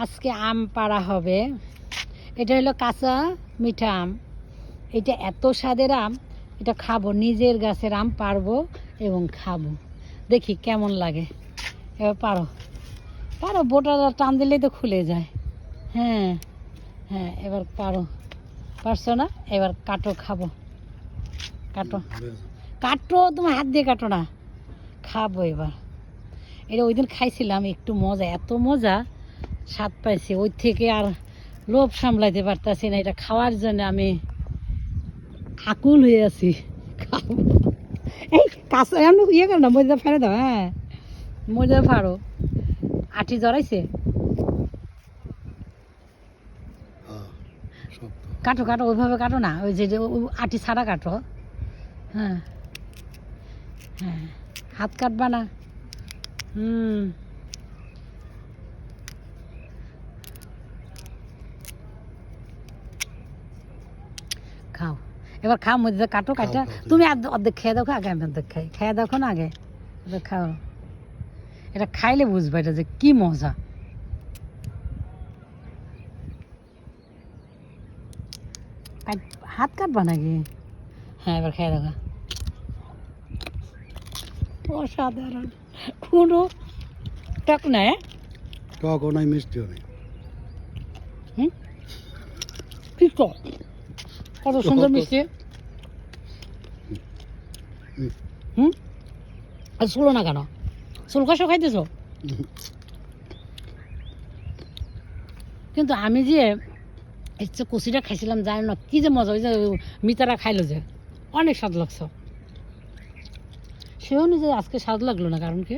আজকে আম পাড়া হবে। এটা হলো কাঁচা মিঠা আম। এটা এত স্বাদের আম, এটা খাবো, নিজের গাছের আম পারবো এবং খাবো। দেখি কেমন লাগে। এবার পারো পারো, বোটাটা টান দিলেই তো খুলে যায়। হ্যাঁ হ্যাঁ, এবার পারো, পারছো না? এবার কাটো, খাবো। কাটো কাটো, তোমার হাত দিয়ে কাটো না, খাবো এবার। এটা ওই দিন খাইছিলাম, একটু মজা, এত মজা স্বাদ পাইছি, ওই থেকে আর লোভ সামলাইতে পারতাছি না। এটা খাওয়ার জন্য আমি আকুল হয়ে আছি। খাবো। এই কাঁচা এমন ইয়ে করো না, মজা ফেলে দাও। হ্যাঁ, মজা ফাড়ো। আটি জড়াইছে, কাটো কাটো, ওইভাবে কাটো না, ওই যে আটি ছাড়া কাটো। হ্যাঁ হ্যাঁ, হাত কাটবা না। খাও এবার, খাও, মধ্যে কাটো, কাটা তুমি অর্ধেক খেয়ে দেখো, আগে আমি অর্ধেক খাই, খেয়ে দেখো না আগে, খাও। এটা খাইলে বুঝবা এটা যে কি মজা। হাত কাটবা নাকি? হ্যাঁ, এবার খেয়ে দেখো, অসাধারণ। কোনো টক নাই, টকও নাই, মিষ্টিও নেই। কি টক, কত সুন্দর মিষ্টি। আর শুলো না কেন? চুল কষা খাইতেছ? কিন্তু আমি যে ইচ্ছে কষিটা খাইছিলাম, জানি না কি যে মজা, ওই যে মিতারা খাইলো যে, অনেক স্বাদ লাগছে। সেও নিজে আজকে স্বাদ লাগলো না, কারণ কি